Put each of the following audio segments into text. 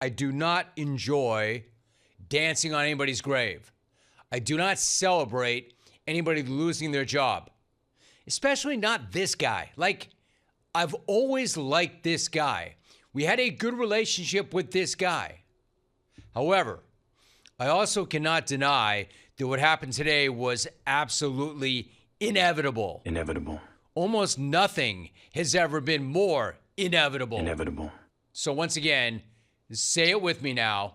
I do not enjoy dancing on anybody's grave. I do not celebrate anybody losing their job, especially not this guy. Like, I've always liked this guy. We had a good relationship with this guy. However, I also cannot deny that what happened today was absolutely inevitable. Inevitable. Almost nothing has ever been more inevitable. Inevitable. So once again, say it with me now.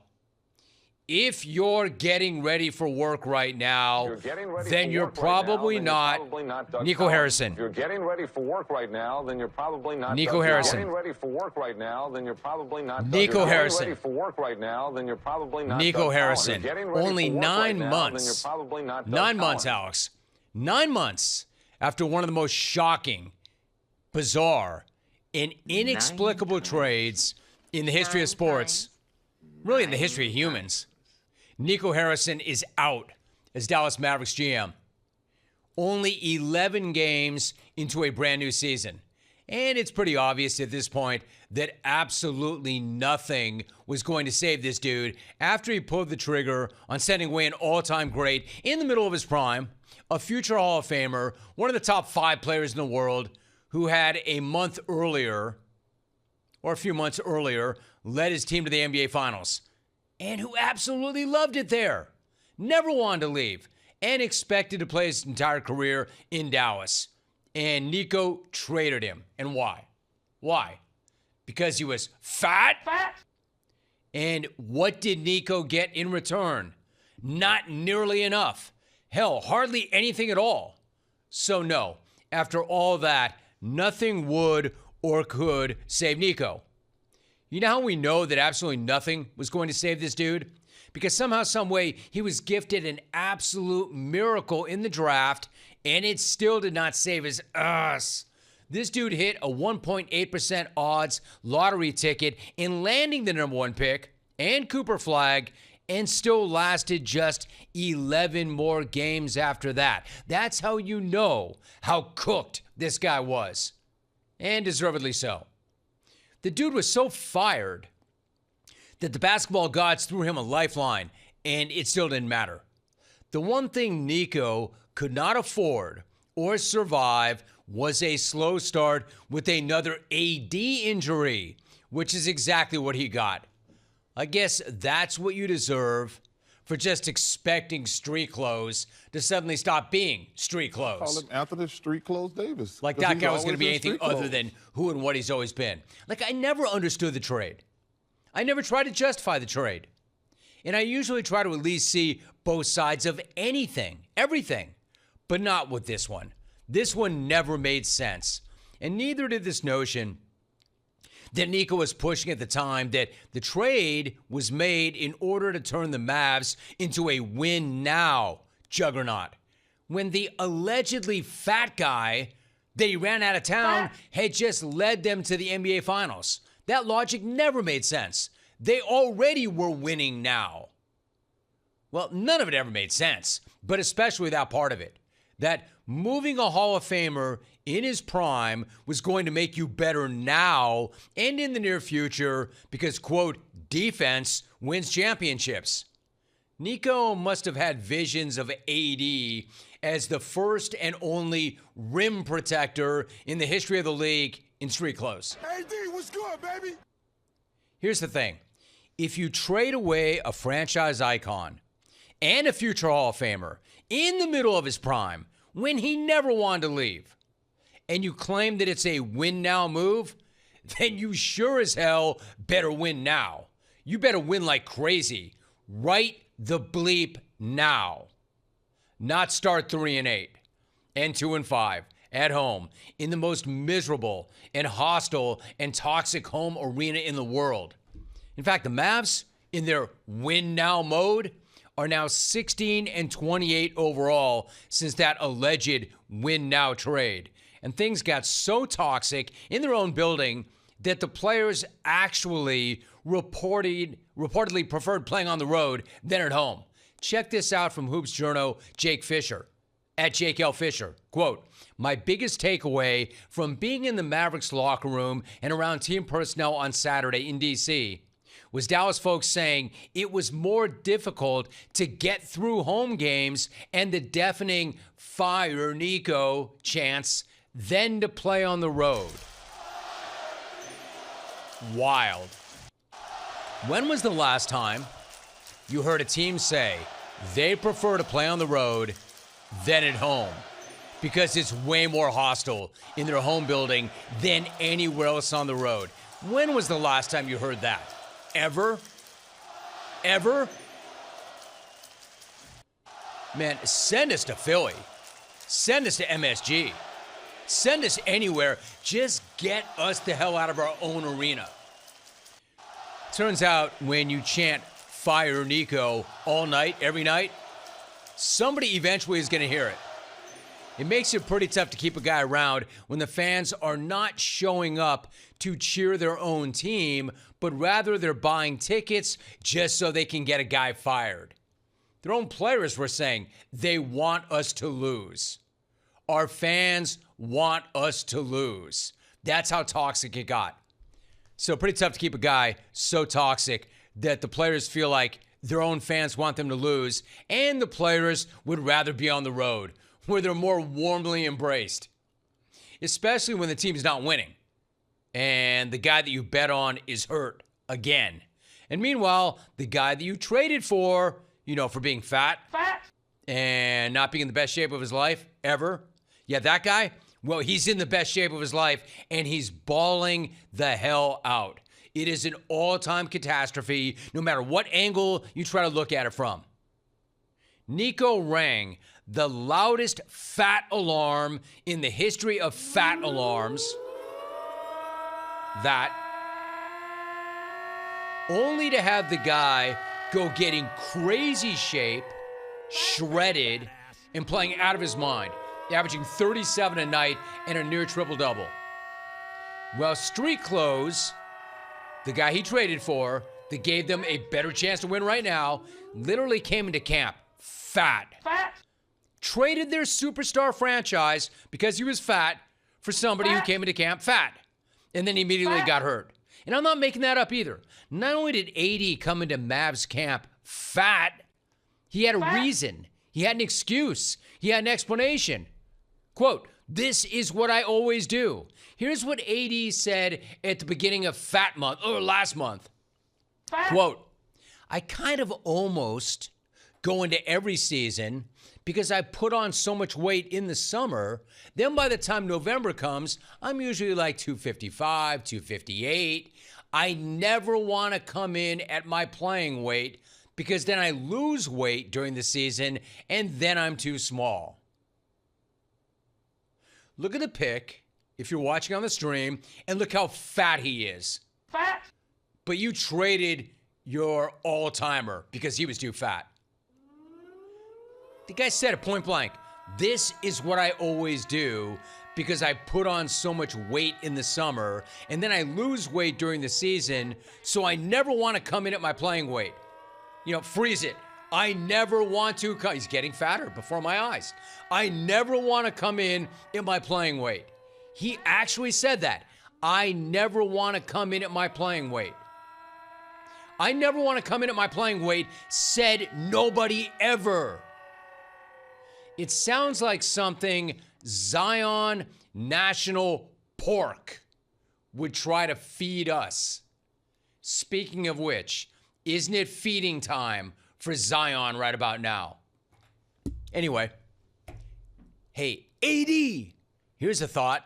If you're getting ready for work right now, then you're probably not Nico Harrison. If you're getting ready for work right now, then you're probably not Nico Harrison. Getting ready for work right now, then you're probably not Nico Harrison. Ready for work right now, then you're probably not Nico Harrison. Only 9 months. 9 months, Alex. 9 months after one of the most shocking, bizarre, and inexplicable trades in the history of sports, really in the history of humans. Nico Harrison is out as Dallas Mavericks GM. Only 11 games into a brand new season. And it's pretty obvious at this point that absolutely nothing was going to save this dude after he pulled the trigger on sending away an all-time great in the middle of his prime, a future Hall of Famer, one of the top 5 players in the world, who had a month earlier, or a few months earlier, led his team to the NBA Finals, and who absolutely loved it there, never wanted to leave, and expected to play his entire career in Dallas. And Nico traded him. And why? Why? Because he was fat? And what did Nico get in return? Not nearly enough. Hell, hardly anything at all. So no, after all that, nothing would or could save Nico. You know how we know that absolutely nothing was going to save this dude? Because somehow, some way, he was gifted an absolute miracle in the draft, and it still did not save his ass. This dude hit a 1.8% odds lottery ticket in landing the number 1 pick and Cooper flag, and still lasted just 11 more games after that. That's how you know how cooked this guy was. And deservedly so. The dude was so fired that the basketball gods threw him a lifeline, and it still didn't matter. The one thing Nico could not afford or survive was a slow start with another AD injury, which is exactly what he got. I guess that's what you deserve for just expecting street clothes to suddenly stop being street clothes. Call him after the street clothes Davis. Like that guy was going to be anything other than who and what he's always been. Like, I never understood the trade. I never tried to justify the trade. And I usually try to at least see both sides of anything, everything, but not with this one. This one never made sense. And neither did this notion that Nico was pushing at the time, that the trade was made in order to turn the Mavs into a win-now juggernaut, when the allegedly fat guy that he ran out of town had just led them to the NBA Finals. That logic never made sense. They already were winning now. Well, none of it ever made sense, but especially that part of it, that moving a Hall of Famer in his prime was going to make you better now and in the near future because, quote, defense wins championships. Nico must have had visions of AD as the first and only rim protector in the history of the league in street clothes. AD, what's good, baby? Here's the thing. If you trade away a franchise icon and a future Hall of Famer in the middle of his prime, when he never wanted to leave, and you claim that it's a win-now move, then you sure as hell better win now. You better win like crazy. Right the bleep now. Not start 3-8 and 2-5 at home in the most miserable and hostile and toxic home arena in the world. In fact, the Mavs, in their win-now mode, are now 16-28 overall since that alleged win-now trade. And things got so toxic in their own building that the players actually reportedly preferred playing on the road than at home. Check this out from Hoops Journo Jake Fisher, at Jake L. Fisher. Quote, my biggest takeaway from being in the Mavericks locker room and around team personnel on Saturday in D.C. was Dallas folks saying it was more difficult to get through home games and the deafening "Fire Nico" chants than to play on the road. Wild. When was the last time you heard a team say they prefer to play on the road than at home because it's way more hostile in their home building than anywhere else on the road? When was the last time you heard that? Ever? Ever? Man, send us to Philly. Send us to MSG. Send us anywhere. Just get us the hell out of our own arena. Turns out when you chant "Fire Nico" all night, every night, somebody eventually is going to hear it. It makes it pretty tough to keep a guy around when the fans are not showing up to cheer their own team, but rather they're buying tickets just so they can get a guy fired. Their own players were saying they want us to lose. Our fans want us to lose. That's how toxic it got. So pretty tough to keep a guy so toxic that the players feel like their own fans want them to lose, and the players would rather be on the road, where they're more warmly embraced, especially when the team's not winning and the guy that you bet on is hurt again. And meanwhile, the guy that you traded for, for being fat and not being in the best shape of his life ever, that guy, well, he's in the best shape of his life and he's balling the hell out. It is an all-time catastrophe, no matter what angle you try to look at it from. Nico rang the loudest fat alarm in the history of fat alarms. That only to have the guy go getting crazy shape, shredded, and playing out of his mind, averaging 37 a night and a near triple-double. Well, Street Clothes, the guy he traded for, that gave them a better chance to win right now, literally came into camp fat. Traded their superstar franchise because he was fat for somebody who came into camp fat. And then he immediately got hurt. And I'm not making that up either. Not only did AD come into Mavs camp fat, he had a reason. He had an excuse. He had an explanation. Quote, "This is what I always do." Here's what AD said at the beginning of Fat Month, or last month. Quote, "I kind of almost go into every season because I put on so much weight in the summer. Then by the time November comes, I'm usually like 255, 258. I never want to come in at my playing weight because then I lose weight during the season and then I'm too small." Look at the pic, if you're watching on the stream, and look how fat he is. Fat! But you traded your all-timer because he was too fat. The guy said it point blank. "This is what I always do because I put on so much weight in the summer and then I lose weight during the season, so I never want to come in at my playing weight." Freeze it. I never want to come. He's getting fatter before my eyes. "I never want to come in at my playing weight." He actually said that. "I never want to come in at my playing weight." "I never want to come in at my playing weight," said nobody ever. It sounds like something Zion National Pork would try to feed us. Speaking of which, isn't it feeding time for Zion right about now? Anyway, hey, AD, here's a thought.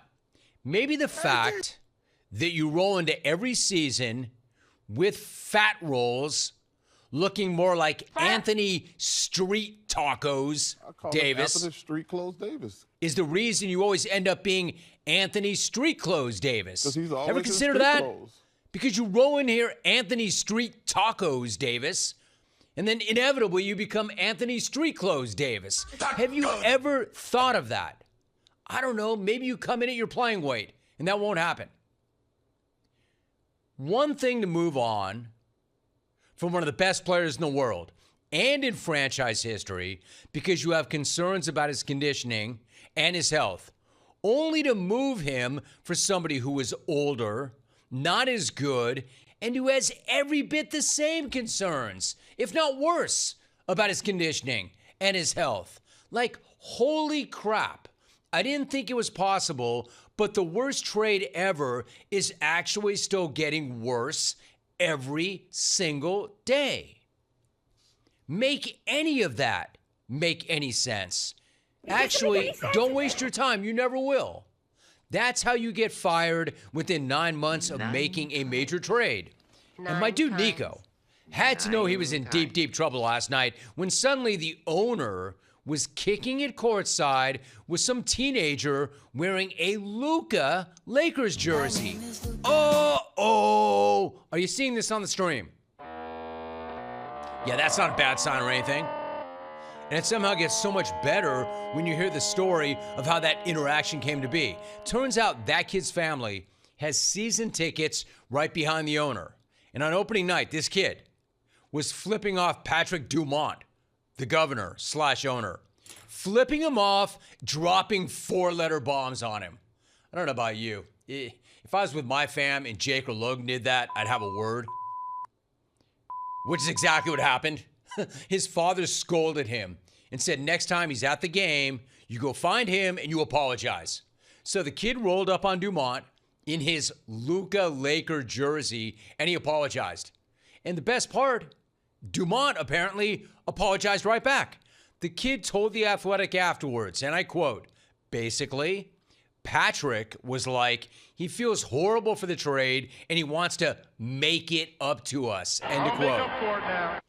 Maybe the fact that you roll into every season with fat rolls looking more like Anthony Street Tacos Davis. After the Street Clothes Davis is the reason you always end up being Anthony Street Clothes Davis. Because he's always ever consider that? Clothes. Because you roll in here Anthony Street Tacos Davis, and then inevitably you become Anthony Street Clothes Davis. Have you ever thought of that? I don't know. Maybe you come in at your playing weight, and that won't happen. One thing to move on from one of the best players in the world and in franchise history because you have concerns about his conditioning and his health, only to move him for somebody who is older, not as good, and who has every bit the same concerns, if not worse, about his conditioning and his health. Like, holy crap. I didn't think it was possible, but the worst trade ever is actually still getting worse every single day. Make any of that make any sense. Actually, don't waste your time. You never will. That's how you get fired within 9 months of making a major trade. And my dude Nico had to know he was in deep, deep trouble last night when suddenly the owner was kicking it courtside with some teenager wearing a Luka Lakers jersey. Oh, are you seeing this on the stream? Yeah, that's not a bad sign or anything. And it somehow gets so much better when you hear the story of how that interaction came to be. Turns out that kid's family has season tickets right behind the owner. And on opening night, this kid was flipping off Patrick Dumont, the governor / owner. Flipping him off, dropping 4-letter bombs on him. I don't know about you. If I was with my fam and Jake or Logan did that, I'd have a word. Which is exactly what happened. His father scolded him and said next time he's at the game, you go find him and you apologize. So the kid rolled up on Dumont in his Luka Laker jersey and he apologized. And the best part, Dumont apparently apologized right back. The kid told The Athletic afterwards, and I quote, basically, Patrick was like, he feels horrible for the trade and he wants to make it up to us, end of quote.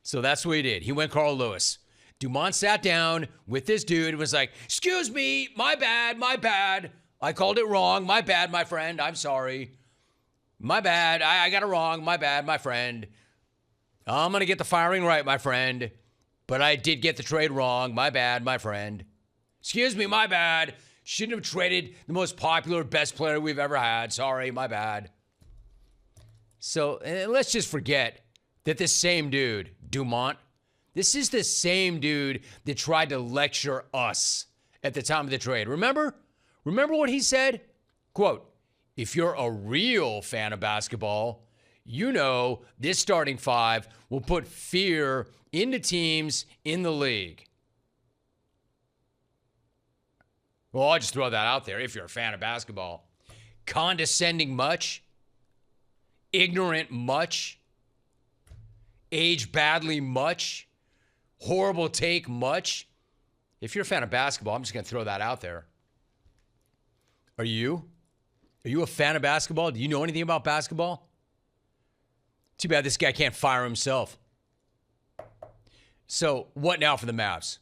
So that's what he did. He went Carl Lewis. Dumont sat down with this dude and was like, excuse me, my bad. I called it wrong. My bad, my friend. I'm sorry. My bad. I got it wrong. My bad, my friend. I'm going to get the firing right, my friend. But I did get the trade wrong. My bad, my friend. Excuse me, my bad. Shouldn't have traded the most popular, best player we've ever had. Sorry, my bad. So let's just forget that this same dude, Dumont, this is the same dude that tried to lecture us at the time of the trade. Remember what he said? Quote, if you're a real fan of basketball, you know this starting five will put fear into teams in the league. Well, I'll just throw that out there if you're a fan of basketball. Condescending much? Ignorant much? Age badly much? Horrible take much? If you're a fan of basketball, I'm just going to throw that out there. Are you? Are you a fan of basketball? Do you know anything about basketball? Too bad this guy can't fire himself. So, what now for the Mavs?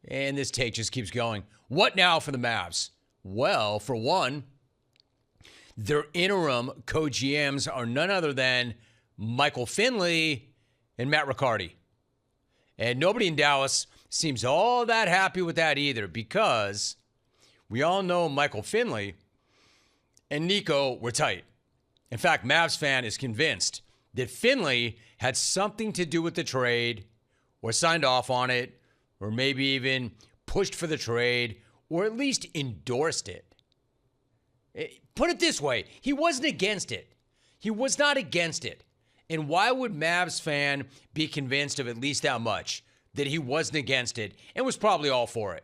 And this take just keeps going. What now for the Mavs? Well, for one, their interim co-GMs are none other than Michael Finley and Matt Riccardi. And nobody in Dallas seems all that happy with that either because we all know Michael Finley and Nico were tight. In fact, Mavs fan is convinced that Finley had something to do with the trade or signed off on it or maybe even pushed for the trade or at least endorsed it. Put it this way, he wasn't against it. He was not against it. And why would Mavs fan be convinced of at least that much, that he wasn't against it and was probably all for it?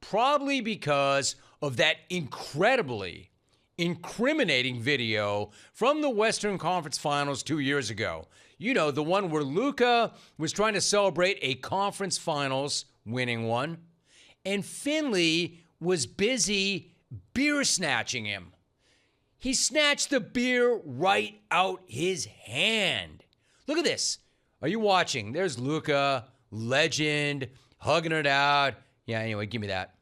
Probably because of that incredibly incriminating video from the Western Conference Finals 2 years ago. You know, the one where Luka was trying to celebrate a conference finals, winning one, and Finley was busy beer snatching him. He snatched the beer right out his hand. Look at this. Are you watching? There's Luka, legend, hugging it out. Yeah, anyway, give me that.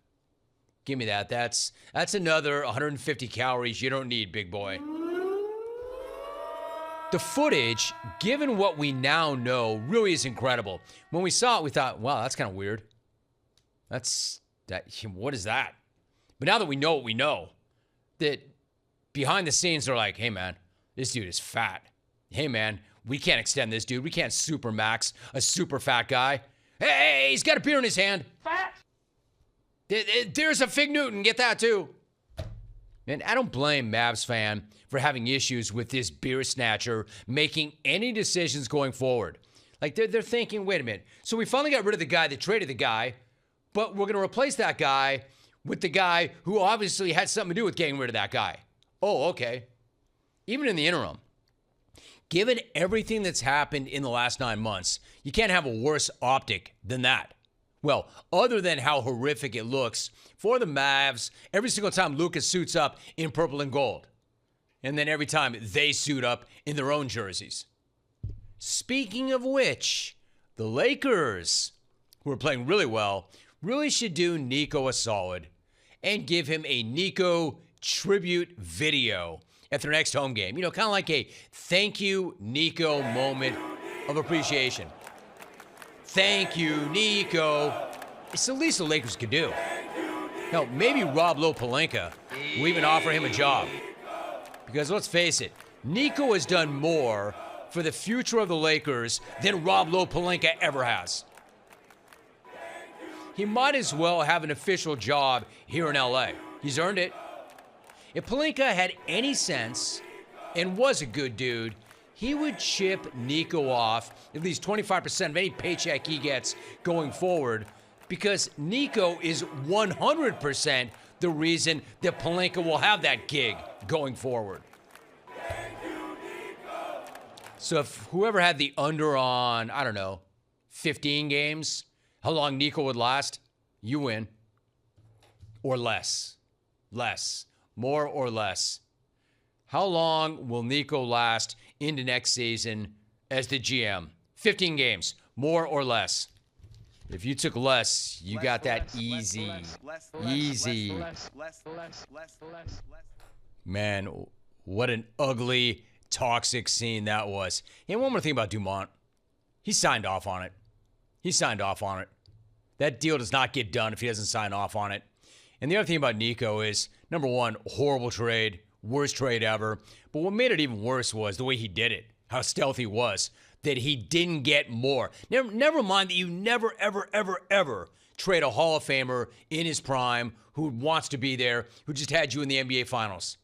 Give me that. That's another 150 calories you don't need, big boy. The footage, given what we now know, really is incredible. When we saw it, we thought, wow, that's kind of weird. What is that? But now that we know what we know, that behind the scenes they're like, hey man, this dude is fat. Hey man, we can't extend this dude. We can't supermax a super fat guy. Hey, he's got a beer in his hand. Fat. There's a Fig Newton. Get that too. And I don't blame Mavs fan for having issues with this beer snatcher making any decisions going forward. Like they're thinking, wait a minute. So we finally got rid of the guy that traded the guy, but we're going to replace that guy with the guy who obviously had something to do with getting rid of that guy. Oh, okay. Even in the interim, given everything that's happened in the last 9 months, you can't have a worse optic than that. Well, other than how horrific it looks for the Mavs every single time Luka suits up in purple and gold, and then every time they suit up in their own jerseys. Speaking of which, the Lakers, who are playing really well, really should do Nico a solid and give him a Nico tribute video at their next home game. You know, kind of like a thank you, Nico moment of appreciation. Thank you, Nico. It's the least the Lakers could do. Hell, maybe Rob Lopelinka will even offer him a job. Because let's face it, Nico has done more for the future of the Lakers than Rob Lopelinka ever has. He might as well have an official job here in LA. He's earned it. If Pelinka had any sense and was a good dude, he would chip Nico off at least 25% of any paycheck he gets going forward, because Nico is 100% the reason that Pelinka will have that gig going forward. So if whoever had the under on, 15 games, how long Nico would last, you win. Or less. Less. More or less. How long will Nico last into next season as the GM? 15 games. More or less. If you took less, you got that easy. Easy. Man, what an ugly, toxic scene that was. And one more thing about Dumont. He signed off on it. He signed off on it. That deal does not get done if he doesn't sign off on it. And the other thing about Nico is, number one, horrible trade, worst trade ever. But what made it even worse was the way he did it, how stealthy he was, that he didn't get more. Never mind that you never, ever, ever, ever trade a Hall of Famer in his prime who wants to be there, who just had you in the NBA Finals,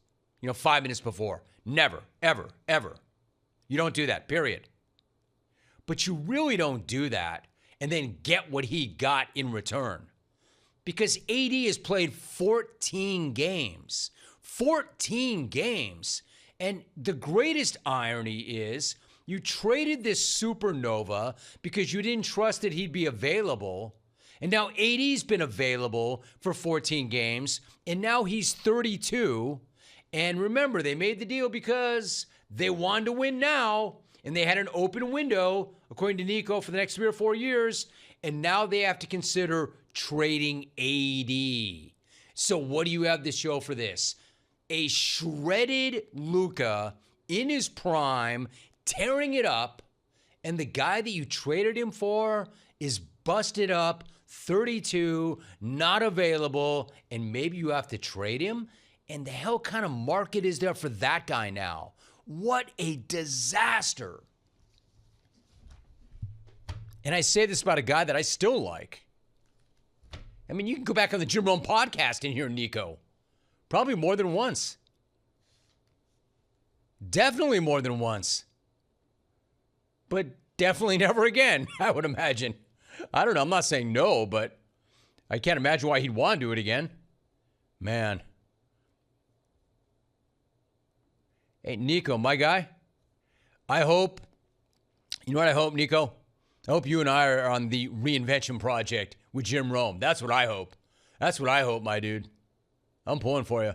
5 minutes before. Never, ever, ever. You don't do that, period. But you really don't do that and then get what he got in return. Because AD has played 14 games. 14 games. And the greatest irony is you traded this supernova because you didn't trust that he'd be available. And now AD's been available for 14 games. And now he's 32. And remember, they made the deal because they wanted to win now. And they had an open window, according to Nico, for the next 3 or 4 years. And now they have to consider trading AD. So what do you have to show for this? A shredded Luka in his prime, tearing it up, and the guy that you traded him for is busted up, 32, not available, and maybe you have to trade him? And the hell kind of market is there for that guy now? What a disaster. And I say this about a guy that I still like. I mean, you can go back on the Jim Rome podcast and hear Nico. Probably more than once. Definitely more than once. But definitely never again, I would imagine. I don't know. I'm not saying no, but I can't imagine why he'd want to do it again. Man. Hey, Nico, my guy. I hope, you know what I hope, Nico? I hope you and I are on the reinvention project with Jim Rome. That's what I hope. That's what I hope, my dude. I'm pulling for you.